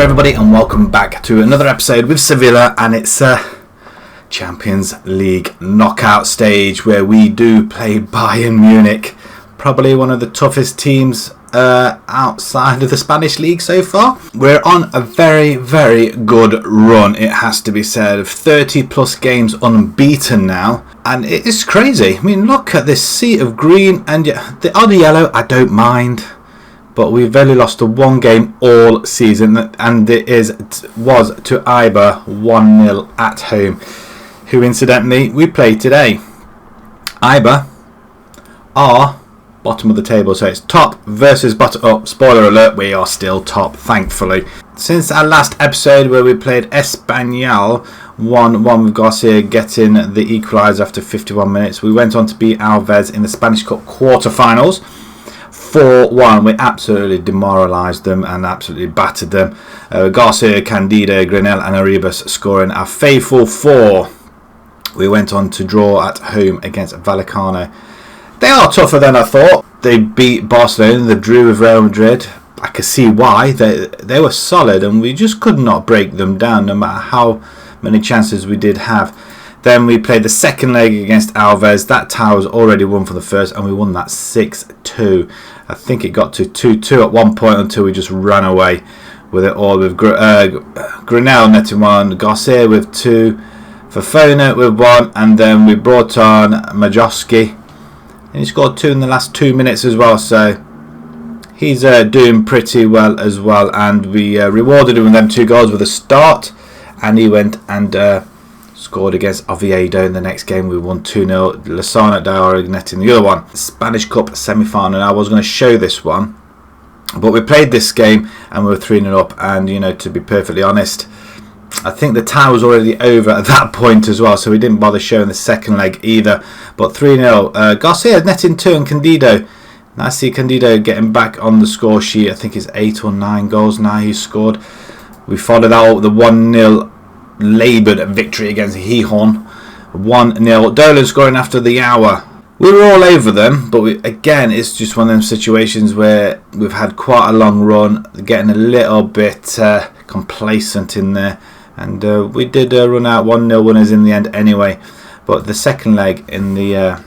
Hello everybody and welcome back to another episode with Sevilla, and it's a Champions League knockout stage where we do play Bayern Munich, probably one of the toughest teams outside of the Spanish league so far. We're on a very good run, it has to be said, of 30 plus games unbeaten now, and it is crazy. I mean, look at this sea of green, and the odd yellow I don't mind, but we've only lost to one game all season, and it was to Eibar 1-0 at home, who incidentally we played today. Eibar are bottom of the table, so it's top versus bottom. Oh, spoiler alert, we are still top, thankfully. Since our last episode where we played Espanyol 1-1 with Garcia getting the equaliser after 51 minutes, we went on to beat Alves in the Spanish Cup quarter-finals 4-1. We absolutely demoralised them and absolutely battered them. Garcia, Candido, Granel and Arribas scoring our faithful four. We went on to draw at home against Vallecano. They are tougher than I thought. They beat Barcelona, they drew with Real Madrid. I could see why. They were solid and we just could not break them down no matter how many chances we did have. Then we played the second leg against Alves. That tie was already won for the first, and we won that 6-2. I think it got to 2-2 at one point until we just ran away with it all, with Granel netting one, Garcia with two, Fofana with one, and then we brought on Majowski, and he scored two in the last 2 minutes as well, so he's doing pretty well as well. And we rewarded him with them 2 goals with a start, and he went and scored against Oviedo in the next game. We won 2-0. Lozano Diarra netting the other one. Spanish Cup semi-final. I was going to show this one, but we played this game and we were 3-0 up, and to be perfectly honest, I think the tie was already over at that point as well, so we didn't bother showing the second leg either. But 3-0. Garcia netting 2 and Candido. Now I see Candido getting back on the score sheet. I think it's 8 or 9 goals now he's scored. We followed that up with the 1-0 laboured victory against Gijón, 1-0. Dolan scoring after the hour. We were all over them, but again, it's just one of them situations where we've had quite a long run, getting a little bit complacent in there, and we did run out 1-0 winners in the end anyway. But the second leg in the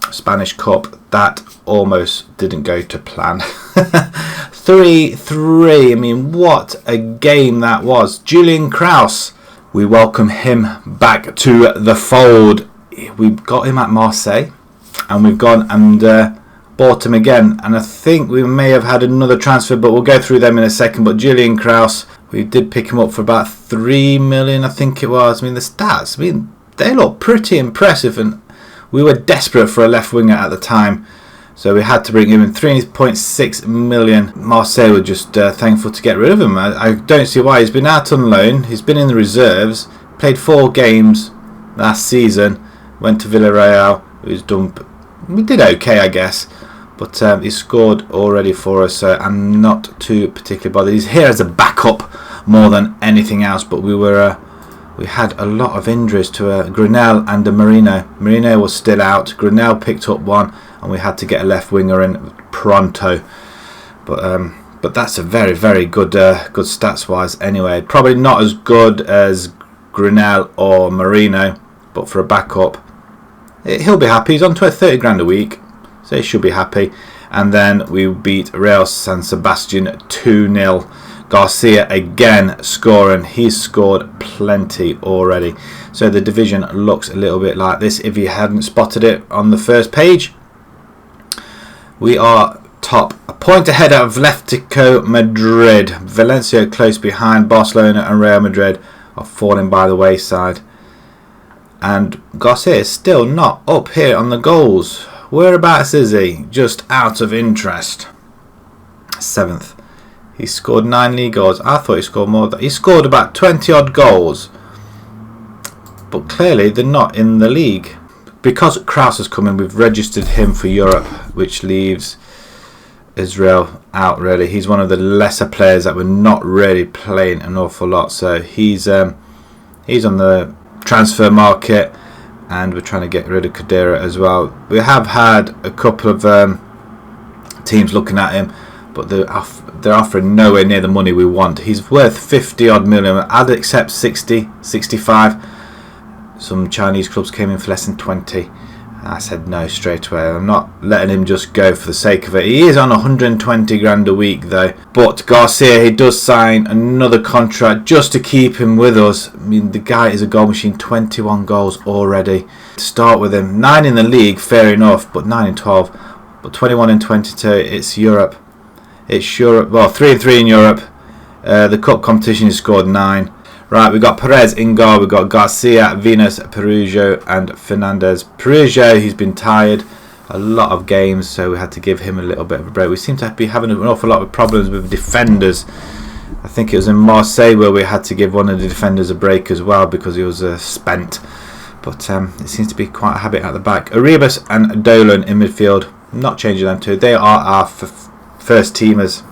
Spanish Cup, that almost didn't go to plan. 3-3. I mean, what a game that was. Julian Kraus, we welcome him back to the fold. We got him at Marseille, and we've gone and bought him again. And I think we may have had another transfer, but we'll go through them in a second. But Julian Kraus, we did pick him up for about 3 million, I think it was. I mean, the stats, they look pretty impressive, and we were desperate for a left winger at the time, so we had to bring him in. 3.6 million. Marseille were just thankful to get rid of him. I don't see why. He's been out on loan. He's been in the reserves. Played 4 games last season. Went to Villarreal. We did okay, I guess. But he scored already for us, so I'm not too particularly bothered. He's here as a backup more than anything else. But we had a lot of injuries to Granel and a Merino. Merino was still out. Granel picked up one, and we had to get a left winger in pronto. But that's a very good stats wise anyway. Probably not as good as Granel or Merino, but for a backup, he'll be happy. He's on to 30 grand a week, so he should be happy. And then we beat Real San Sebastian 2-0. Garcia again scoring. He's scored plenty already. So the division looks a little bit like this if you hadn't spotted it on the first page. We are top, a point ahead of Atletico Madrid. Valencia close behind. Barcelona and Real Madrid are falling by the wayside. And Garcia is still not up here on the goals. Whereabouts is he? Just out of interest. 7th. He scored 9 league goals. I thought he scored more. He scored about 20 odd goals. But clearly they're not in the league. Because Kraus has come in, we've registered him for Europe, which leaves Israel out really. He's one of the lesser players that we're not really playing an awful lot. So he's on the transfer market, and we're trying to get rid of Kadira as well. We have had a couple of teams looking at him, but they're offering nowhere near the money we want. He's worth 50 odd million. I'd accept 60, 65. Some Chinese clubs came in for less than 20. I said no straight away. I'm not letting him just go for the sake of it. He is on 120 grand a week though. But Garcia, he does sign another contract just to keep him with us. I mean, the guy is a goal machine. 21 goals already. To start with him, 9 in the league, fair enough, but 9 in 12. But 21 in 22. It's Europe. It's Europe. Well, 3 and 3 in Europe. The cup competition, he scored 9. Right, we've got Perez in goal, we've got Garcia, Venus, Perujo and Fernandez. Perujo, he's been tired a lot of games, so we had to give him a little bit of a break. We seem to be having an awful lot of problems with defenders. I think it was in Marseille where we had to give one of the defenders a break as well because he was spent. But it seems to be quite a habit at the back. Arribas and Dolan in midfield. I'm not changing them two. They are our first teamers.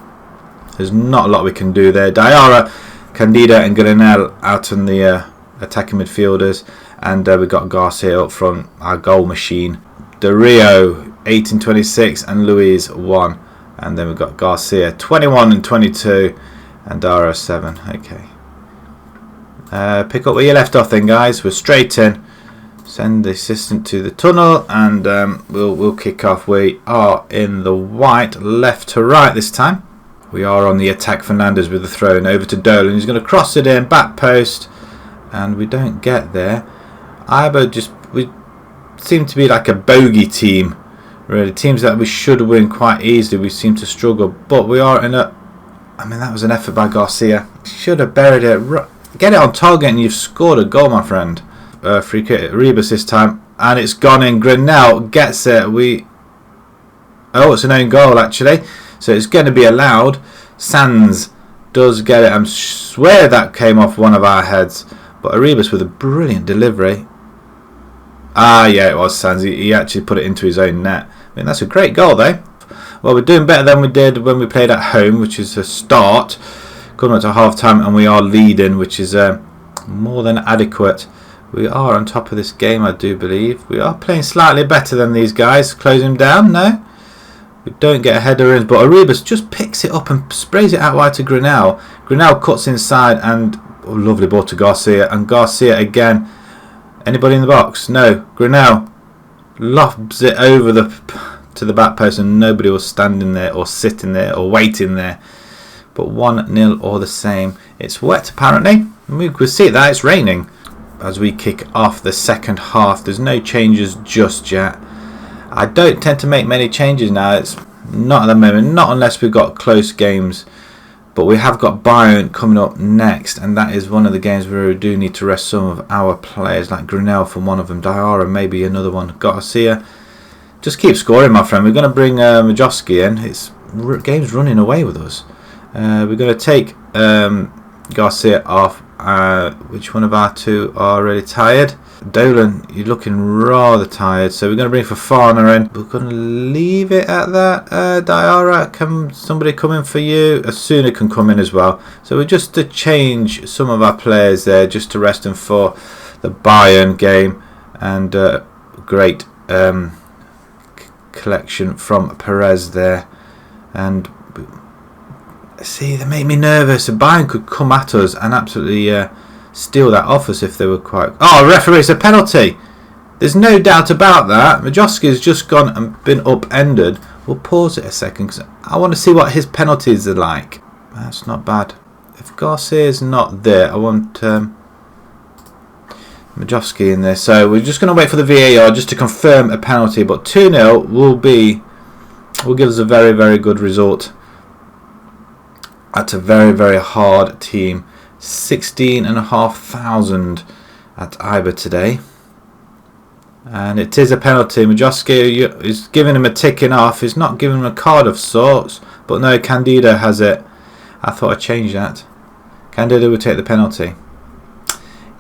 There's not a lot we can do there. Diarra, Candida and Granel out on the attacking midfielders, and we've got Garcia up front, our goal machine. De Rio 18-26 and Luis 1, and then we've got Garcia 21 and 22 and Dara 7. Okay, pick up where you left off then, guys. We're straight in. Send the assistant to the tunnel, and we'll kick off. We are in the white, left to right this time. We are on the attack. Fernandez with the throw and over to Dolan. He's going to cross it in, back post, and we don't get there. We seem to be like a bogey team, really. Teams that we should win quite easily, we seem to struggle. But we are in a... I mean, that was an effort by Garcia. Should have buried it. Get it on target and you've scored a goal, my friend. Free kick, Rebus this time, and it's gone in. Grenell gets it. Oh, it's an own goal actually. So it's going to be allowed. Sands does get it. I swear that came off one of our heads. But Arribas with a brilliant delivery. Ah, yeah, it was Sands. He actually put it into his own net. I mean, that's a great goal, though. Well, we're doing better than we did when we played at home, which is a start. Coming up to half-time, and we are leading, which is more than adequate. We are on top of this game, I do believe. We are playing slightly better than these guys. Close him down, no? We don't get a header in, but Arribas just picks it up and sprays it out wide to Grenell. Grenell cuts inside, and lovely ball to Garcia. And Garcia again. Anybody in the box? No. Grenell lobs it over to the back post, and nobody was standing there or sitting there or waiting there. But 1-0 all the same. It's wet apparently. We could see that it's raining as we kick off the second half. There's no changes just yet. I don't tend to make many changes now. It's not at the moment, not unless we've got close games. But we have got Bayern coming up next, and that is one of the games where we do need to rest some of our players, like Grenell for one of them, Diarra maybe another one. Garcia, just keep scoring, my friend. We're going to bring Majowski in. It's game's running away with us. We're going to take Garcia off. Which one of our two are really tired? Dolan, you're looking rather tired, so we're going to bring Fofana in. We're going to leave it at that. Diarra, can somebody come in for you? Asuna can come in as well. So we're just to change some of our players there, just to rest them for the Bayern game. And great collection from Perez there. And see, they make me nervous. Bayern could come at us and absolutely steal that off us if they were quite... Oh, referee, it's a penalty. There's no doubt about that. Majowski's just gone and been upended. We'll pause it a second because I want to see what his penalties are like. That's not bad. If Garcia's not there, I want Majowski in there. So we're just going to wait for the VAR just to confirm a penalty. But 2-0 will give us a very, very good result. That's a very, very hard team. 16,500 at Iber today. And it is a penalty. Majowski is giving him a ticking off. He's not giving him a card of sorts. But no, Candido has it. I thought I'd change that. Candido would take the penalty.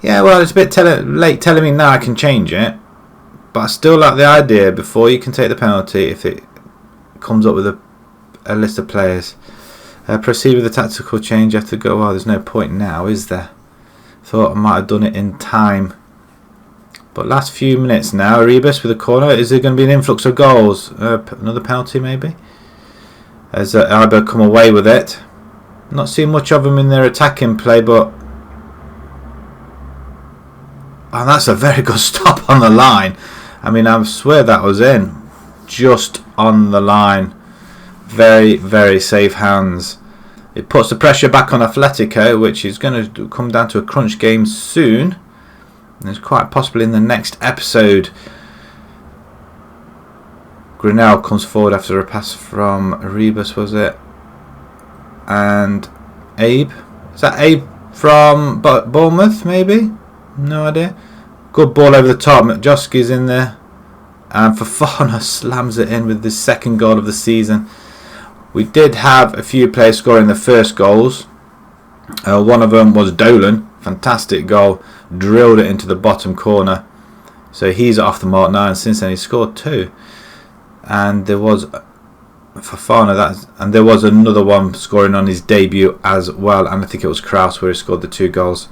Yeah, well, it's a bit late telling me now I can change it. But I still like the idea before you can take the penalty if it comes up with a list of players. Proceed with the tactical change after go. Well, there's no point now, is there? Thought I might have done it in time. But last few minutes now, Arribas with a corner. Is there going to be an influx of goals? Another penalty maybe? as Iber come away with it. Not seeing much of them in their attacking play, but that's a very good stop on the line. I mean, I swear that was in, just on the line. Very, very safe hands. It puts the pressure back on Atletico, which is going to come down to a crunch game soon. And it's quite possibly in the next episode. Grenell comes forward after a pass from Arribas, was it? And Abe. Is that Abe from Bournemouth, maybe? No idea. Good ball over the top. Joski's in there. And Fofana slams it in with the second goal of the season. We did have a few players scoring the first goals. One of them was Dolan. Fantastic goal. Drilled it into the bottom corner. So he's off the mark now, and since then he scored 2. And there was Fofana, and there was another one scoring on his debut as well, and I think it was Kraus where he scored the 2 goals.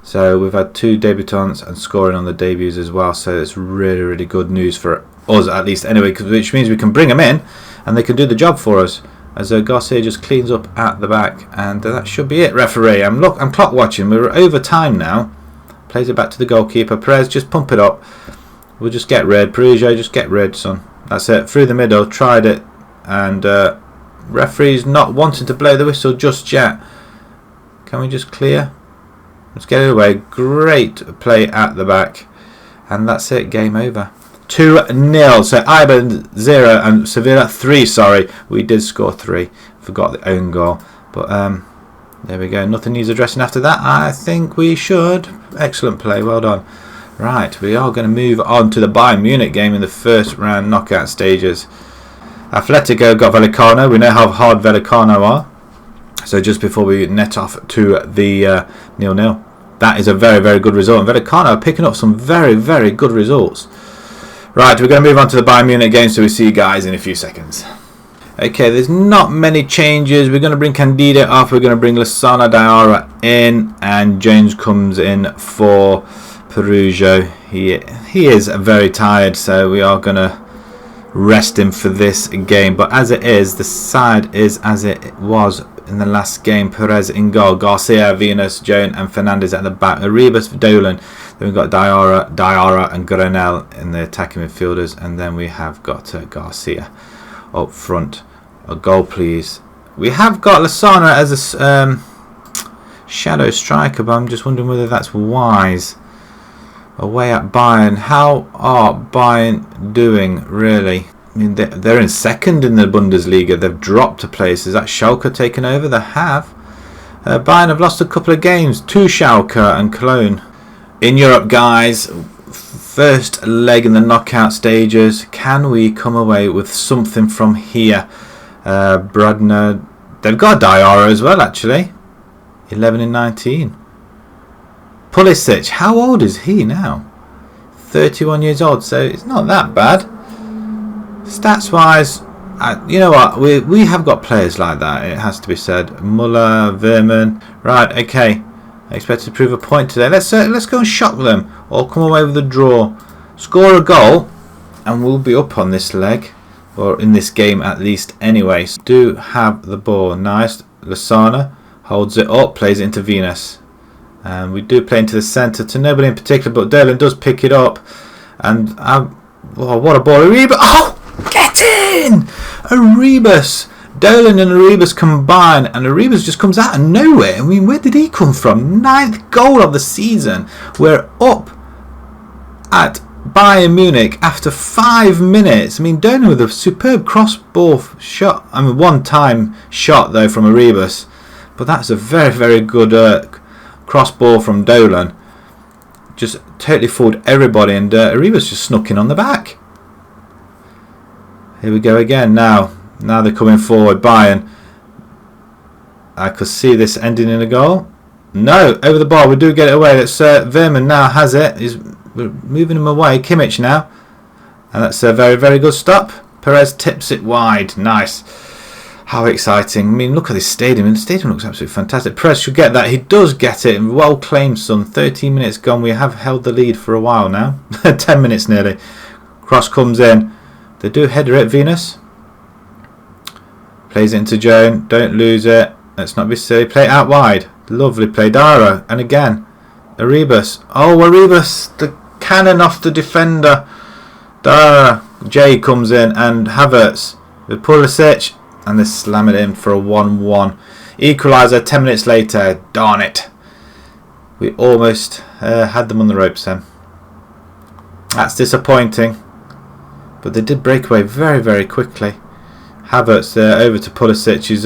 So we've had 2 debutants and scoring on the debuts as well, so it's really, really good news for us, at least anyway, which means we can bring them in and they can do the job for us, as Garcia just cleans up at the back. And that should be it, referee. I'm clock watching. We're over time now. Plays it back to the goalkeeper. Perez, just pump it up. We'll just get red. Perugia, just get red, son. That's it. Through the middle. Tried it. And referee's not wanting to blow the whistle just yet. Can we just clear? Let's get it away. Great play at the back. And that's it. Game over. 2-0. So Iber 0 and Sevilla 3. Sorry, we did score 3. Forgot the own goal. But there we go. Nothing needs addressing after that. I think we should. Excellent play. Well done. Right, we are going to move on to the Bayern Munich game in the first round knockout stages. Atletico got Vallecano. We know how hard Vallecano are. So just before we net off to the 0-0. That is a very, very good result. And Vallecano are picking up some very, very good results. Right, we're going to move on to the Bayern Munich game, so we see you guys in a few seconds. Okay, there's not many changes. We're going to bring Candida off. We're going to bring Lasana Diarra in. And Jones comes in for Perugia. He is very tired, so we are going to rest him for this game. But as it is, the side is as it was in the last game. Perez in goal, Garcia, Venus, Jones and Fernandez at the back. Arribas for Dolan. Then we've got Diarra and Grenell in the attacking midfielders. And then we have got Garcia up front. A goal, please. We have got Lasana as a shadow striker, but I'm just wondering whether that's wise. Away at Bayern. How are Bayern doing, really? I mean, they're in second in the Bundesliga. They've dropped a place. Is that Schalke taken over? They have. Bayern have lost a couple of games to Schalke and Cologne. In Europe, guys, first leg in the knockout stages. Can we come away with something from here? Bradner, they've got Diarra as well, actually. 11 and 19. Pulisic, how old is he now? 31 years old, so it's not that bad. Stats wise, you know what, we have got players like that, it has to be said. Muller, Verman, right, okay. I expect to prove a point today. Let's go and shock them, or come away with a draw. Score a goal, and we'll be up on this leg, or in this game at least anyway. Do have the ball. Nice. Lasana holds it up, plays it into Venus. And we do play into the centre to nobody in particular, but Dolan does pick it up. And oh, what a ball. Arribas. Oh, get in! Arribas. Dolan and Arribas combine, and Arribas just comes out of nowhere. I mean, where did he come from? 9th goal of the season. We're up at Bayern Munich after 5 minutes. I mean, Dolan with a superb cross ball shot. I mean, one-time shot though from Arribas, but that's a very, very good cross ball from Dolan. Just totally fooled everybody, and Arribas just snuck in on the back. Here we go again now. Now they're coming forward, Bayern. I could see this ending in a goal. No, over the bar. We do get it away. That's Verman now has it. We're moving him away. Kimmich now. And that's a very, very good stop. Perez tips it wide. Nice. How exciting. I mean, look at this stadium. The stadium looks absolutely fantastic. Perez should get that. He does get it. Well claimed, son. 13 minutes gone. We have held the lead for a while now. 10 minutes nearly. Cross comes in. They do header it, Venus. Plays it into Joan. Don't lose it. Let's not be silly. Play it out wide. Lovely play. Dara. And again. Arribas. Oh, Arribas. The cannon off the defender. Dara. Jay comes in. And Havertz. With Pulisic. And they slam it in for a 1-1. Equaliser 10 minutes later. Darn it. We almost had them on the ropes then. That's disappointing. But they did break away very, very quickly. Havertz over to Pulisic. Who's,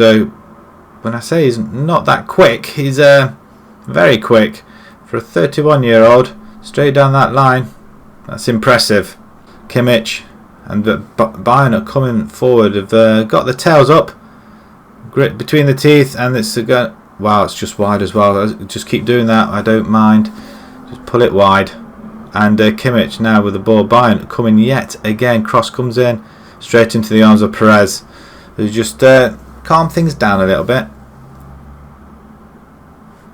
when I say he's not that quick, he's very quick. For a 31-year-old, straight down that line. That's impressive. Kimmich and Bayern are coming forward. Have got the tails up. Grit between the teeth. And it's a wow, it's just wide as well. Just keep doing that. I don't mind. Just pull it wide. And Kimmich now with the ball. Bayern coming yet again. Cross comes in. Straight into the arms of Perez. Who just calm things down a little bit.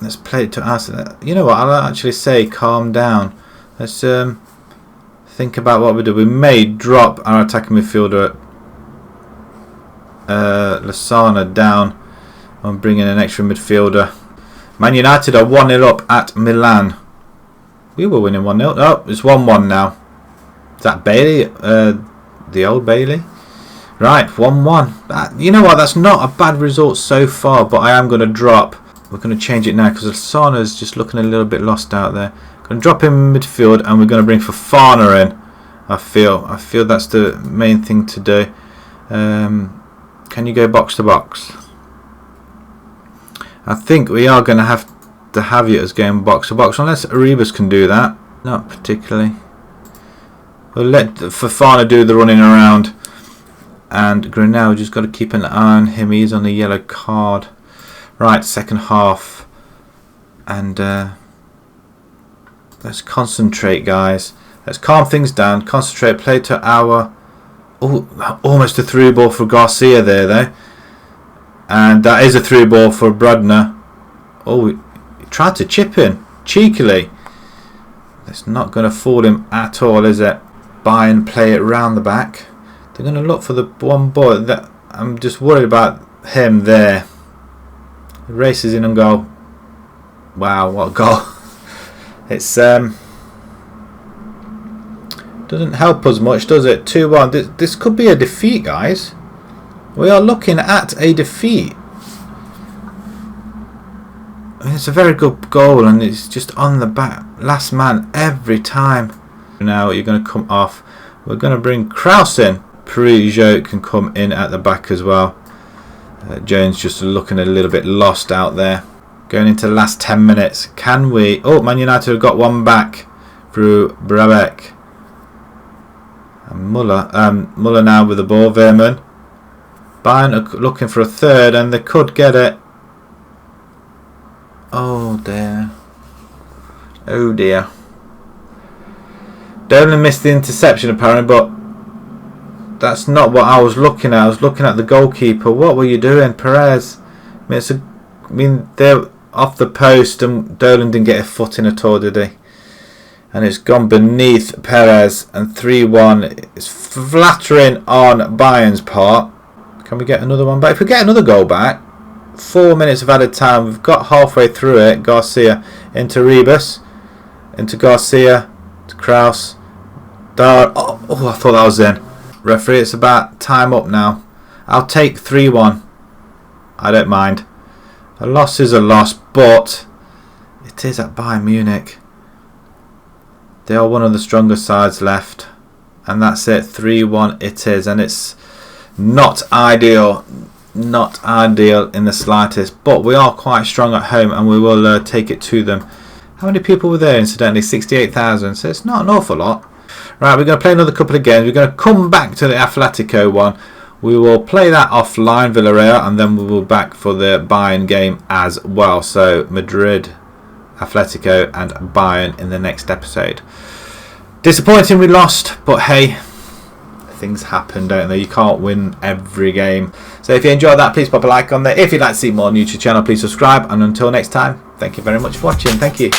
Let's play it to us. You know what? I'll actually say calm down. Let's think about what we do. We may drop our attacking midfielder Lasana down and bring in an extra midfielder. Man United are 1-0 up at Milan. We were winning 1-0. Oh, it's 1-1 now. Is that Bailey? The old Bailey? Right, 1-1. You know what? That's not a bad result so far, but I am going to drop. We're going to change it now because Lasana's just looking a little bit lost out there. Going to drop him in midfield and we're going to bring Fofana in. I feel that's the main thing to do. Can you go box to box? I think we are going to have you as going box to box unless Arribas can do that. Not particularly. We'll let Fofana do the running around. And Grinnell just got to keep an eye on him. He's on the yellow card. Right, second half. And let's concentrate, guys. Let's calm things down. Concentrate. Play to our... Oh, almost a through ball for Garcia there, though. And that is a through ball for Bradner. Oh, he tried to chip in. Cheekily. That's not going to fool him at all, is it? Bayern play it round the back. They're going to look for the one ball. I'm just worried about him there. He races in and goal. Wow, what a goal. It's doesn't help us much, does it? 2-1. This could be a defeat, guys. We are looking at a defeat. I mean, it's a very good goal and it's just on the back. Last man every time. Now you're going to come off. We're going to bring Kraus in. Peugeot can come in at the back as well. Jones just looking a little bit lost out there. Going into the last 10 minutes. Can we... Oh, Man United have got one back through Brabeck. And Muller now with the ball. Verman. Bayern are looking for a third and they could get it. Oh dear. Oh dear. Dolan missed the interception apparently, but that's not what I was looking at. I was looking at the goalkeeper. What were you doing, Perez? I mean, they're off the post and Dolan didn't get a foot in at all, did he? And it's gone beneath Perez and 3-1. It's flattering on Bayern's part. Can we get another one back? If we get another goal back, 4 minutes of added time. We've got halfway through it. Garcia into Rebus. Into Garcia. To Kraus. Oh, I thought that was in. Referee, it's about time up now. I'll take 3-1. I don't mind. A loss is a loss, but it is at Bayern Munich. They are one of the strongest sides left. And that's it. 3-1 it is. And it's not ideal. Not ideal in the slightest. But we are quite strong at home and we will take it to them. How many people were there incidentally? 68,000. So it's not an awful lot. Right, we're going to play another couple of games. We're going to come back to the Atletico one. We will play that offline, Villarreal, and then we will back for the Bayern game as well. So Madrid, Atletico and Bayern in the next episode. Disappointing we lost, but hey, things happen, don't they? You can't win every game. So if you enjoyed that, please pop a like on there. If you'd like to see more on the YouTube channel, please subscribe. And until next time, thank you very much for watching. Thank you.